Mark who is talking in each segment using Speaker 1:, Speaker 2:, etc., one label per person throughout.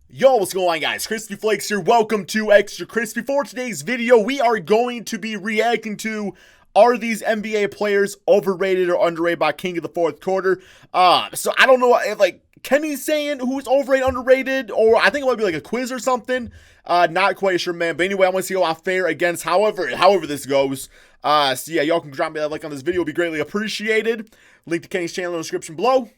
Speaker 1: Yo, what's going on, guys? Crispy Flakes here. Welcome to Extra Crispy. For today's video, we are going to be reacting to, are these NBA players overrated or underrated by King of the Fourth Quarter? So I don't know if, like, Kenny's saying who's overrated, underrated, or I think it might be like a quiz or something. Not quite sure, man. But anyway, I want to see how I fare against however this goes. So yeah, y'all can drop me that like on this video. It would be greatly appreciated. Link to Kenny's channel in the description below.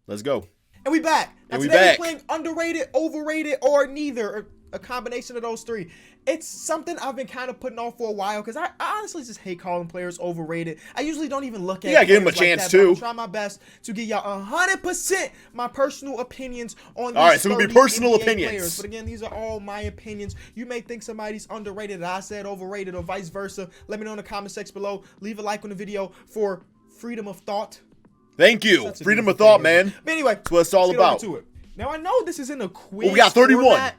Speaker 1: Let's go.
Speaker 2: And we back. Now today we're playing underrated, overrated, or neither, or a combination of those three. It's something I've been kind of putting off for a while because I honestly just hate calling players overrated. I usually don't even look at it.
Speaker 1: Yeah, give them a chance too.
Speaker 2: I'm try my best to give y'all 100% my personal opinions on these.
Speaker 1: All right, so it'll be personal opinions.
Speaker 2: Players. But again, these are all my opinions. You may think somebody's underrated and I said overrated or vice versa. Let me know in the comment section below. Leave a like on the video for freedom of thought.
Speaker 1: Thank you. Freedom of thought, man.
Speaker 2: But anyway,
Speaker 1: that's what it's all about.
Speaker 2: Now, I know this is in a quiz.
Speaker 1: Oh, we got 31.
Speaker 2: Format,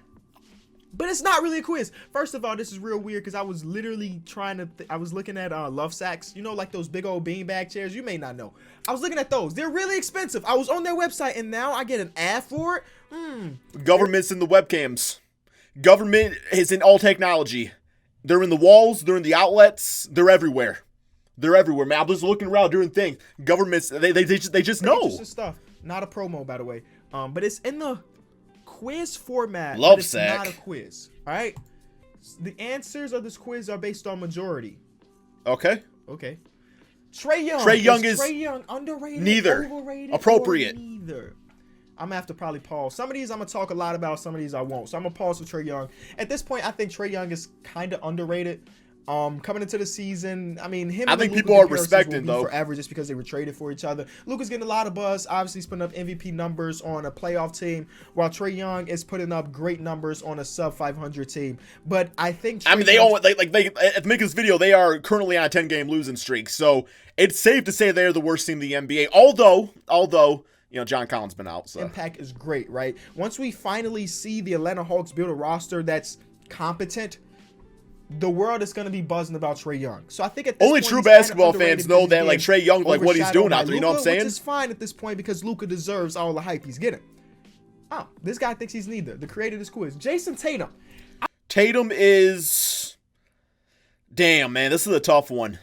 Speaker 2: but it's not really a quiz. First of all, this is real weird because I was literally trying to, I was looking at Love Sacks. You know, like those big old beanbag chairs? You may not know. I was looking at those. They're really expensive. I was on their website and now I get an ad for it.
Speaker 1: Government's in the webcams. Government is in all technology. They're in the walls. They're in the outlets. They're everywhere. They're everywhere, man. I'm just looking around doing things. Governments, they just know.
Speaker 2: Just stuff. Not a promo, by the way. But it's in the quiz format.
Speaker 1: Love sack.
Speaker 2: It's not a quiz. All right. The answers of this quiz are based on majority.
Speaker 1: Okay.
Speaker 2: Okay. Trae Young. Trae Young underrated?
Speaker 1: Neither.
Speaker 2: Overrated?
Speaker 1: Appropriate.
Speaker 2: Neither. I'm gonna have to probably pause. Some of these I'm gonna talk a lot about. Some of these I won't. So I'm gonna pause for Trae Young. At this point, I think Trae Young is kind of underrated. Coming into the season, I mean, him.
Speaker 1: I think people are respecting though
Speaker 2: forever just because they were traded for each other. Luka's getting a lot of buzz. Obviously, he's putting up MVP numbers on a playoff team, while Trae Young is putting up great numbers on a sub 500 team. But I think
Speaker 1: they at make this video, they are currently on a 10-game losing streak, so it's safe to say they're the worst team in the NBA. Although. You know, John Collins been out, so
Speaker 2: impact is great, right? Once we finally see the Atlanta Hawks build a roster that's competent, the world is going to be buzzing about Trae Young. So I think at this
Speaker 1: only
Speaker 2: point,
Speaker 1: true basketball fans know that, like, Trae Young, like what he's doing out there. You know what I'm saying?
Speaker 2: Which is fine at this point because Luka deserves all the hype he's getting. Oh, this guy thinks he's neither. The creator of this quiz, Jason Tatum.
Speaker 1: Tatum is, damn, man, this is a tough one.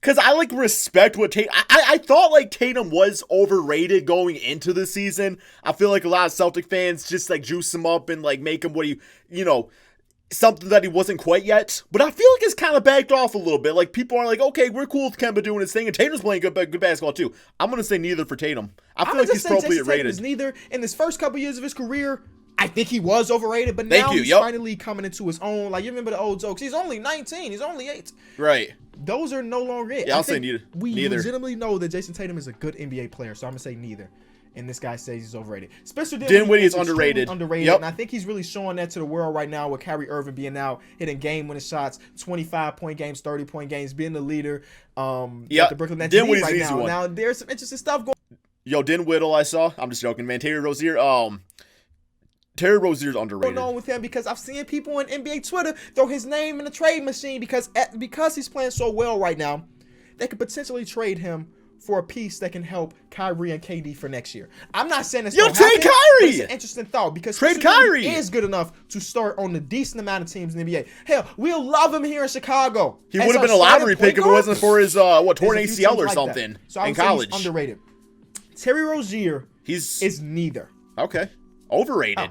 Speaker 1: Because I, like, respect what Tatum... I thought, like, Tatum was overrated going into the season. I feel like a lot of Celtic fans just, like, juice him up and, like, make him what he... You know, something that he wasn't quite yet. But I feel like it's kind of backed off a little bit. Like, people are like, okay, we're cool with Kemba doing his thing. And Tatum's playing good basketball, too. I'm going to say neither for Tatum. I feel like he's appropriately rated.
Speaker 2: Is neither. In his first couple years of his career, I think he was overrated. But now he's finally coming into his own. Like, you remember the old jokes. He's only 19. He's only 8.
Speaker 1: Right.
Speaker 2: Those are no longer it.
Speaker 1: Yeah, I'll say neither.
Speaker 2: We legitimately know that Jason Tatum is a good NBA player, so I'm going to say neither. And this guy says he's overrated. Spencer Dinwiddie is underrated. Yep. And I think he's really showing that to the world right now with Kyrie Irving being out, hitting game-winning shots, 25-point games, 30-point games, being the leader at the Brooklyn Nets right now.
Speaker 1: One.
Speaker 2: Now, there's some interesting stuff going on.
Speaker 1: Yo, Dinwiddie I saw. I'm just joking, man. Terry Rozier, Terry Rozier's underrated.
Speaker 2: Going on with him because I've seen people on NBA Twitter throw his name in the trade machine because he's playing so well right now, they could potentially trade him for a piece that can help Kyrie and KD for next year. I'm not saying it's
Speaker 1: trade Kyrie.
Speaker 2: It's an interesting thought because
Speaker 1: trade Kyrie
Speaker 2: is good enough to start on a decent amount of teams in the NBA. Hell, we'll love him here in Chicago.
Speaker 1: He would have been a lottery pick if it wasn't for his torn ACL or something in college.
Speaker 2: He's underrated. Terry Rozier is neither.
Speaker 1: Okay, overrated.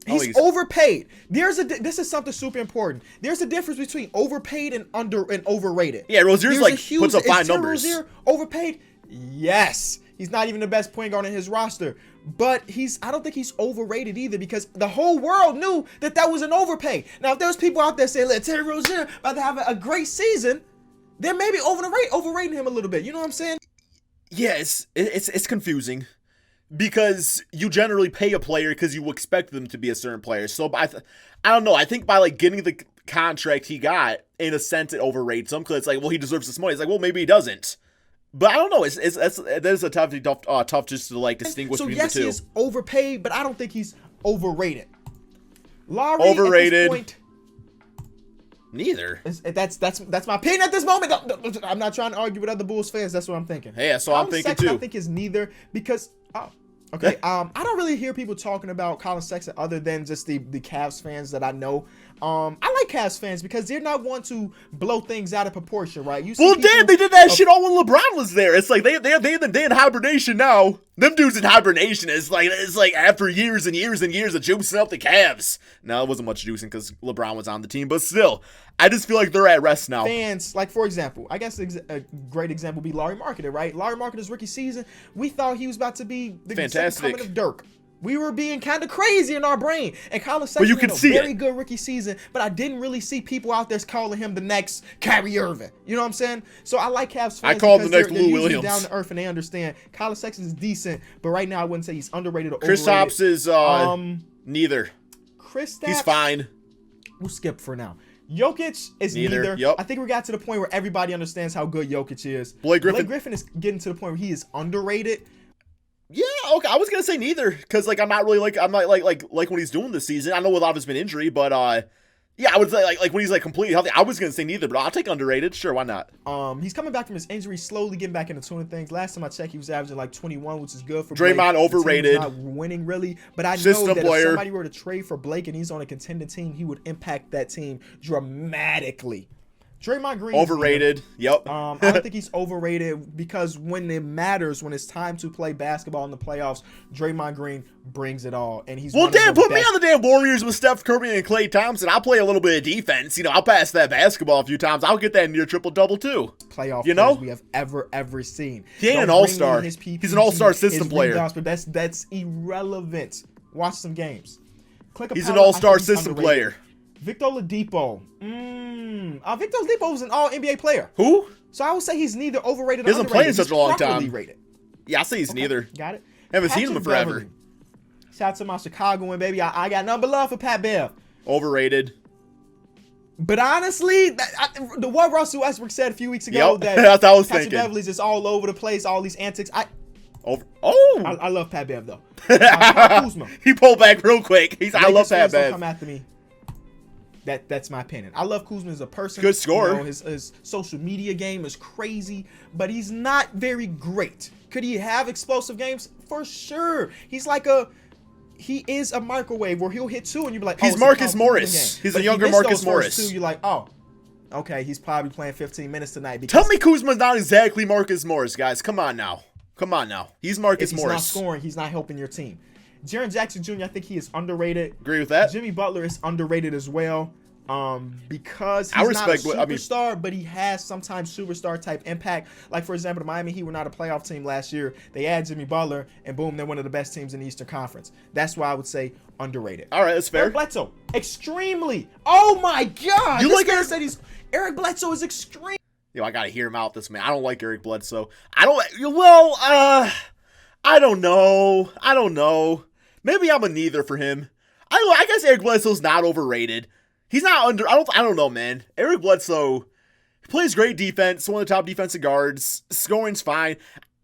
Speaker 2: He's overpaid. This is something super important. There's a difference between overpaid and overrated.
Speaker 1: Yeah, Rozier's like puts up fine numbers.
Speaker 2: Is Rozier overpaid? Yes. He's not even the best point guard in his roster. But I don't think he's overrated either because the whole world knew that was an overpay. Now, if there's people out there saying, "Let Terry Rozier about to have a great season," they're maybe overrating him a little bit. You know what I'm saying?
Speaker 1: Yeah, it's confusing. Because you generally pay a player because you expect them to be a certain player. So I don't know. I think by like getting the contract he got, in a sense, it overrates him because it's like, well, he deserves this money. It's like, well, maybe he doesn't. But I don't know. That is a tough just to like distinguish between the two.
Speaker 2: So yes, he is overpaid, but I don't think he's overrated. Lowry
Speaker 1: overrated.
Speaker 2: At this point,
Speaker 1: neither.
Speaker 2: That's my opinion at this moment. I'm not trying to argue with other Bulls fans. That's what I'm thinking.
Speaker 1: Yeah, so I'm thinking too.
Speaker 2: I think is neither because Okay. I don't really hear people talking about Colin Sexton other than just the Cavs fans that I know. I like Cavs fans because they're not one to blow things out of proportion, right?
Speaker 1: They did that shit all when LeBron was there. It's like they in hibernation now. Them dudes in hibernation. It's like after years and years and years of juicing up the Cavs. No, it wasn't much juicing because LeBron was on the team, but still, I just feel like they're at rest now.
Speaker 2: Fans, like for example, I guess a great example would be Lowry Markkanen, right? Lowry Markkanen's rookie season, we thought he was about to be the
Speaker 1: fantastic
Speaker 2: coming of Dirk. We were being kind of crazy in our brain. And Colin Sexton had a very good rookie season, but I didn't really see people out there calling him the next Kyrie Irving. You know what I'm saying? So I like Cavs fans.
Speaker 1: I call him the next Lou Williams.
Speaker 2: Down to earth and they understand. Colin Sexton is decent, but right now I wouldn't say he's underrated or
Speaker 1: overrated.
Speaker 2: Kristaps
Speaker 1: is neither.
Speaker 2: Kristaps,
Speaker 1: he's fine.
Speaker 2: We'll skip for now. Jokic is neither.
Speaker 1: Yep.
Speaker 2: I think we got to the point where everybody understands how good Jokic is.
Speaker 1: Blake
Speaker 2: Griffin is getting to the point where he is underrated.
Speaker 1: Yeah, okay. I was gonna say neither because I'm not really like what he's doing this season. I know a lot of it's been injury, but yeah, I would say like when he's completely healthy. I was gonna say neither, but I'll take underrated. Sure, why not?
Speaker 2: He's coming back from his injury, slowly getting back into tuning things. Last time I checked, he was averaging 21, which is good for
Speaker 1: Draymond.
Speaker 2: Blake.
Speaker 1: Overrated.
Speaker 2: Not winning really, but I know that if somebody were to trade for Blake and he's on a contending team, he would impact that team dramatically. Draymond Green
Speaker 1: overrated. Yep.
Speaker 2: I don't think he's overrated because when it matters, when it's time to play basketball in the playoffs, Draymond Green brings it all, and he's
Speaker 1: put me on the damn Warriors with Steph Curry and Klay Thompson. I'll play a little bit of defense. I'll pass that basketball a few times. I'll get that near triple-double too.
Speaker 2: Playoff we have ever seen.
Speaker 1: He ain't an all-star. He's an all-star system player.
Speaker 2: But that's irrelevant. Watch some games.
Speaker 1: He's an all-star system player.
Speaker 2: Victor Oladipo. Victor Oladipo was an all-NBA player.
Speaker 1: Who?
Speaker 2: So I would say he's neither overrated or underrated.
Speaker 1: He hasn't played in such a long time.
Speaker 2: Rated.
Speaker 1: Yeah, I say he's neither.
Speaker 2: Got it.
Speaker 1: Haven't seen him in forever.
Speaker 2: Beverley. Shout out to my Chicagoan, baby. I got nothing but love for Pat Bev.
Speaker 1: Overrated.
Speaker 2: But honestly, what Russell Westbrook said a few weeks ago,
Speaker 1: that's what I was thinking.
Speaker 2: Beverly's just all over the place, all these antics. I love Pat Bev though. Kuzma.
Speaker 1: He pulled back real quick. I love Pat Bev.
Speaker 2: Come after me. That's my opinion. I love Kuzma as a person.
Speaker 1: Good scorer.
Speaker 2: His social media game is crazy, but he's not very great. Could he have explosive games? For sure. He is a microwave where he'll hit two and you'll be like,
Speaker 1: he's Marcus Morris. He's a younger Marcus Morris.
Speaker 2: Two, you're like, oh, okay, he's probably playing 15 minutes tonight.
Speaker 1: Tell me Kuzma's not exactly Marcus Morris, guys. Come on now. He's Marcus Morris.
Speaker 2: If he's not scoring, he's not helping your team. Jaren Jackson Jr., I think he is underrated.
Speaker 1: Agree with that.
Speaker 2: Jimmy Butler is underrated as well. Because he's not a superstar, but he has sometimes superstar type impact. Like for example, the Miami Heat were not a playoff team last year. They add Jimmy Butler, and boom, they're one of the best teams in the Eastern Conference. That's why I would say underrated.
Speaker 1: All right, that's fair.
Speaker 2: Eric Bledsoe, extremely. Oh my God!
Speaker 1: You like Eric?
Speaker 2: Eric Bledsoe is extreme.
Speaker 1: Yo, I gotta hear him out. This man, I don't like Eric Bledsoe. I don't know. Maybe I'm a neither for him. I guess Eric Bledsoe's not overrated. He's not under. I don't know, man. Eric Bledsoe plays great defense. One of the top defensive guards. Scoring's fine.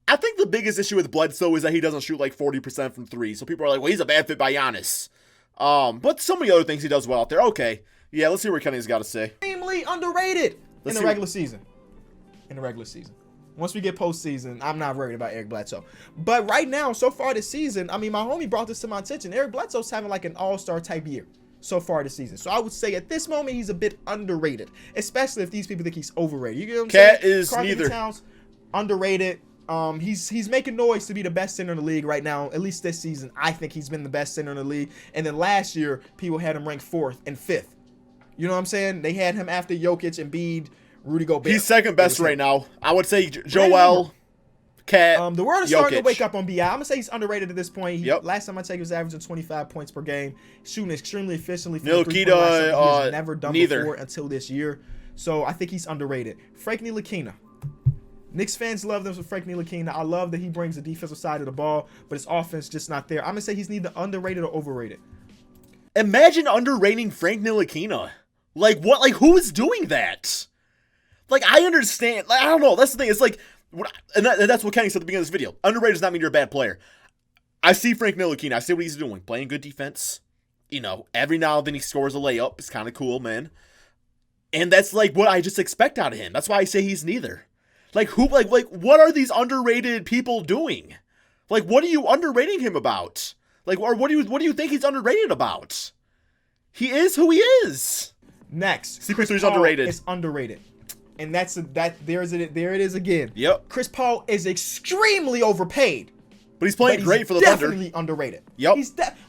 Speaker 1: I think the biggest issue with Bledsoe is that he doesn't shoot 40% from three. So people are like, well, he's a bad fit by Giannis. But so many other things he does well out there. Okay, yeah. Let's see what Kenny's got to say.
Speaker 2: Extremely underrated in the regular season. Once we get postseason, I'm not worried about Eric Bledsoe. But right now, so far this season, my homie brought this to my attention. Eric Bledsoe's having an all-star type year so far this season. So I would say at this moment, he's a bit underrated, especially if these people think he's overrated. You get what I'm saying?
Speaker 1: Cat is neither.
Speaker 2: Towns, underrated. He's making noise to be the best center in the league right now. At least this season, I think he's been the best center in the league. And then last year, people had him ranked 4th and 5th. You know what I'm saying? They had him after Jokic, Embiid, Rudy Gobert.
Speaker 1: He's second best right now. I would say Joel, Cat,
Speaker 2: the world is
Speaker 1: Jokic.
Speaker 2: starting to wake up on BI. I'm going to say he's underrated at this point. Last time I checked, he was averaging 25 points per game, shooting extremely efficiently.
Speaker 1: Ntilikina,
Speaker 2: never done
Speaker 1: neither.
Speaker 2: Before until this year. So I think he's underrated. Frank Ntilikina. Knicks fans love them for Frank Ntilikina. I love that he brings the defensive side of the ball, but his offense just not there. I'm going to say he's neither underrated or overrated.
Speaker 1: Imagine underrating Frank Ntilikina. Who is doing that? I understand. I don't know. That's the thing. It's and that's what Kenny said at the beginning of this video. Underrated does not mean you're a bad player. I see Frank Ntilikina. I see what he's doing. Playing good defense. Every now and then he scores a layup. It's kind of cool, man. And that's what I just expect out of him. That's why I say he's neither. What are these underrated people doing? Like, what are you underrating him about? Like, or what do you think he's underrated about? He is who he is.
Speaker 2: Next,
Speaker 1: CP3 is underrated.
Speaker 2: It's underrated. And there it is again.
Speaker 1: Yep.
Speaker 2: Chris Paul is extremely overpaid.
Speaker 1: But he's playing great for the Thunder.
Speaker 2: Definitely underrated.
Speaker 1: Yep.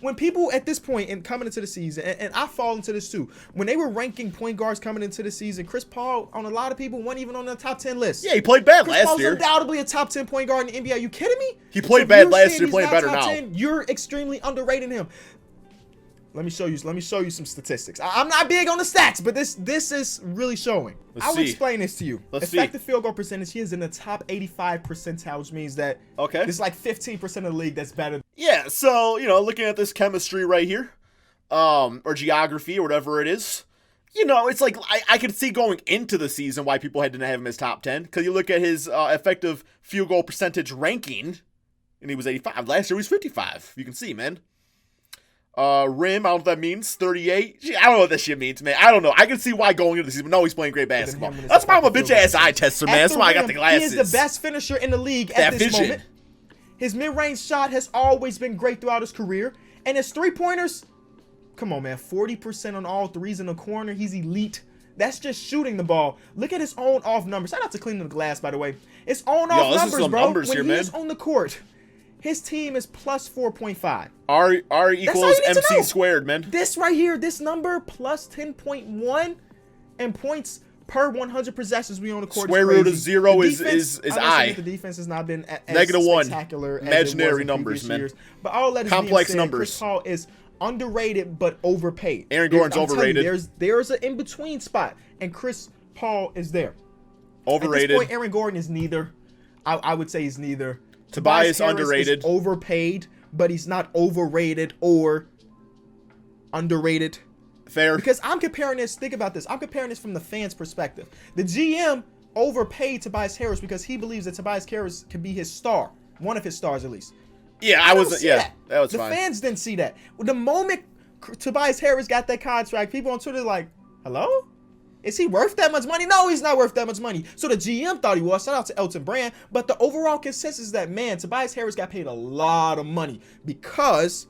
Speaker 2: When people at this point and coming into the season, and I fall into this too, when they were ranking point guards coming into the season, Chris Paul, on a lot of people, wasn't even on the top 10 list.
Speaker 1: Yeah, he played bad last
Speaker 2: Paul's
Speaker 1: year.
Speaker 2: Undoubtedly a top 10 point guard in the NBA. Are you kidding me?
Speaker 1: He played bad last year, playing better now.
Speaker 2: 10, you're extremely underrating him. Let me show you some statistics. I'm not big on the stats, but this is really showing. I'll explain this to you. Effective field goal percentage, he is in the top 85 percentile, which means that it's like 15% of the league that's better.
Speaker 1: Yeah, so, looking at this chemistry right here, or geography or whatever it is, it's like I could see going into the season why people didn't have him as top 10, because you look at his effective field goal percentage ranking, and he was 85. Last year he was 55. You can see, man. Rim, I don't know what that means. 38. I don't know what that shit means, man. I don't know. I can see why going into the season, but no, he's playing great basketball. That's why I'm a bitch-ass eye tester, man. That's why I got the glasses.
Speaker 2: He is the best finisher in the league at this moment. His mid-range shot has always been great throughout his career. And his three-pointers, come on, man. 40% on all threes in the corner. He's elite. That's just shooting the ball. Look at his own-off numbers. Shout out to Cleaning the Glass, by the way. His own-off numbers, bro. When he is on the court, his team is plus 4.5.
Speaker 1: R equals MC squared, man.
Speaker 2: This right here, this number, plus 10.1, and points per 100 possessions we on the court.
Speaker 1: Square root of 0 is I.
Speaker 2: The defense has not been as
Speaker 1: -1.
Speaker 2: Spectacular
Speaker 1: Imaginary
Speaker 2: as
Speaker 1: numbers, man.
Speaker 2: Years. But all that is
Speaker 1: complex
Speaker 2: being said,
Speaker 1: numbers.
Speaker 2: Chris Paul is underrated but overpaid.
Speaker 1: Aaron Gordon's overrated.
Speaker 2: There's an in-between spot, and Chris Paul is there.
Speaker 1: Overrated.
Speaker 2: At this point, Aaron Gordon is neither. I would say he's neither.
Speaker 1: Tobias
Speaker 2: Harris
Speaker 1: underrated.
Speaker 2: Is overpaid, but he's not overrated or underrated.
Speaker 1: Fair.
Speaker 2: Because I'm comparing this. Think about this. I'm comparing this from the fans' perspective. The GM overpaid Tobias Harris because he believes that Tobias Harris can be his star, one of his stars at least.
Speaker 1: Yeah, I wasn't. Yeah, that was fine.
Speaker 2: The fans didn't see that. The moment Tobias Harris got that contract, people on Twitter like, "Hello? Is he worth that much money?" No, he's not worth that much money. So the GM thought he was. Shout out to Elton Brand. But the overall consensus is that, man, Tobias Harris got paid a lot of money because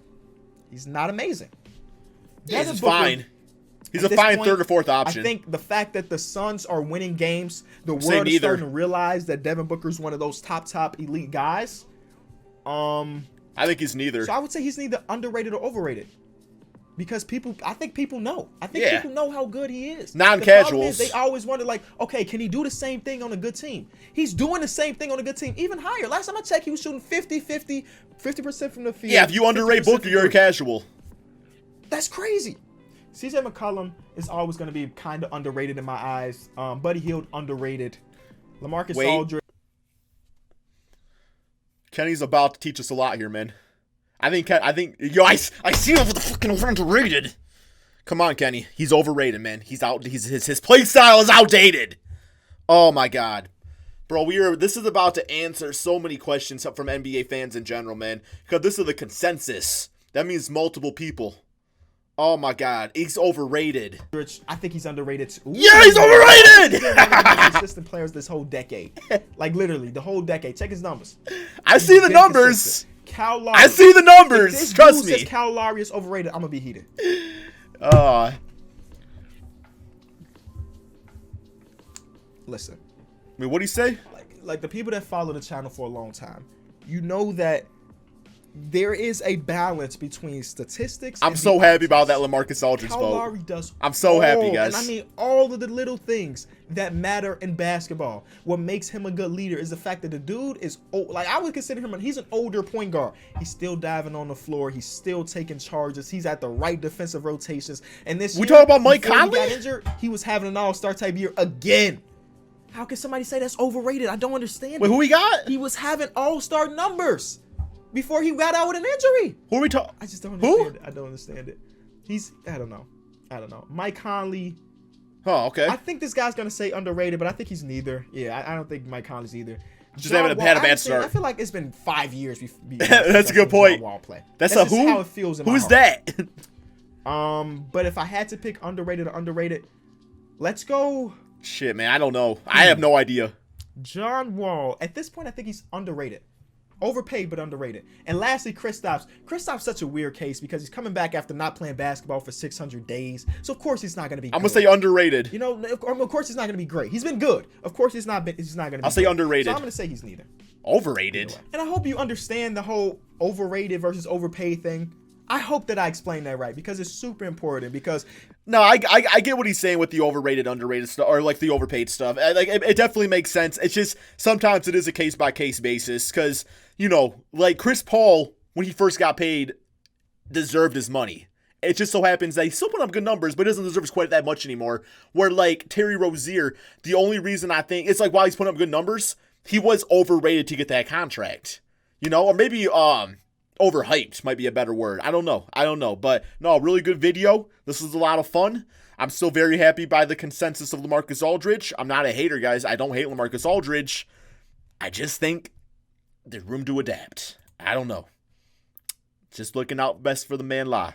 Speaker 2: he's not amazing.
Speaker 1: Yeah, he's fine. He's a fine third or fourth option.
Speaker 2: I think the fact that the Suns are winning games, the world is starting to realize that Devin Booker's one of those top elite guys.
Speaker 1: I think he's neither.
Speaker 2: So I would say he's neither underrated or overrated. Because I think people know. I think people know how good he is.
Speaker 1: Non-casuals.
Speaker 2: They always wonder, like, okay, can he do the same thing on a good team? He's doing the same thing on a good team, even higher. Last time I checked, he was shooting 50% from the field.
Speaker 1: Yeah, if you underrate Booker, you're a casual.
Speaker 2: That's crazy. CJ McCollum is always going to be kind of underrated in my eyes. Buddy Hield, underrated. LaMarcus Aldridge.
Speaker 1: Kenny's about to teach us a lot here, man. I think, I see him for the fucking underrated. Come on, Kenny. He's overrated, man. He's out. His play style is outdated. Oh my God, bro. This is about to answer so many questions from NBA fans in general, man. Because this is the consensus. That means multiple people. Oh my God, he's overrated.
Speaker 2: I think he's underrated too.
Speaker 1: Yeah, he's overrated.
Speaker 2: He's been one of the most consistent players this whole decade. Like literally the whole decade. Check his numbers.
Speaker 1: I see the numbers.
Speaker 2: Consistent. Cal Lowry.
Speaker 1: I see the numbers.
Speaker 2: If
Speaker 1: Trust me.
Speaker 2: Says Cal Lowry is overrated, I'm gonna be heated. Listen.
Speaker 1: I mean, what do you say?
Speaker 2: Like the people that follow the channel for a long time, you know that there is a balance between statistics.
Speaker 1: I'm so happy about that LaMarcus Aldridge vote.
Speaker 2: Cal Lowry does.
Speaker 1: I'm so happy, guys.
Speaker 2: And I mean all of the little things that matter in basketball. What makes him a good leader is the fact that the dude is old. Like I would consider him. He's an older point guard. He's still diving on the floor. He's still taking charges. He's at the right defensive rotations. And this
Speaker 1: we talk about Mike Conley.
Speaker 2: He got injured. He was having an all-star type year again. How can somebody say that's overrated? I don't understand.
Speaker 1: Wait, who he got?
Speaker 2: He was having all-star numbers before he got out with an injury.
Speaker 1: Who are we talking?
Speaker 2: I just don't understand it. I don't understand it. I don't know. Mike Conley.
Speaker 1: Oh, okay.
Speaker 2: I think this guy's going to say underrated, but I think he's neither. Yeah, I don't think Mike Conley's either.
Speaker 1: Just having a bad start.
Speaker 2: I feel like it's been 5 years.
Speaker 1: That's a good point. That's a who?
Speaker 2: How it feels in my
Speaker 1: Who's
Speaker 2: heart.
Speaker 1: that?
Speaker 2: But if I had to pick underrated or underrated, let's go.
Speaker 1: Shit, man, I don't know. I have no idea.
Speaker 2: John Wall. At this point, I think he's underrated. Overpaid but underrated. And lastly, Kristaps. Kristaps such a weird case because he's coming back after not playing basketball for 600 days. So of course he's not going to be.
Speaker 1: I'm gonna say underrated.
Speaker 2: You know, of course he's not going to be great. He's been good. Of course he's not going to be.
Speaker 1: I'll say underrated.
Speaker 2: So I'm going to say he's neither.
Speaker 1: Overrated.
Speaker 2: And I hope you understand the whole overrated versus overpaid thing. I hope that I explained that right because it's super important. Because
Speaker 1: no, I get what he's saying with the overrated, underrated stuff, or like the overpaid stuff. Like it definitely makes sense. It's just sometimes it is a case by case basis because you know, like Chris Paul when he first got paid deserved his money. It just so happens that he's still putting up good numbers, but doesn't deserve quite that much anymore. Where like Terry Rozier, the only reason I think it's like while he's putting up good numbers, he was overrated to get that contract. You know, or maybe overhyped might be a better word. I don't know. But no, really good video. This was a lot of fun. I'm still very happy by the consensus of LaMarcus Aldridge. I'm not a hater, guys. I don't hate LaMarcus Aldridge. I just think there's room to adapt. I don't know. Just looking out best for the man La.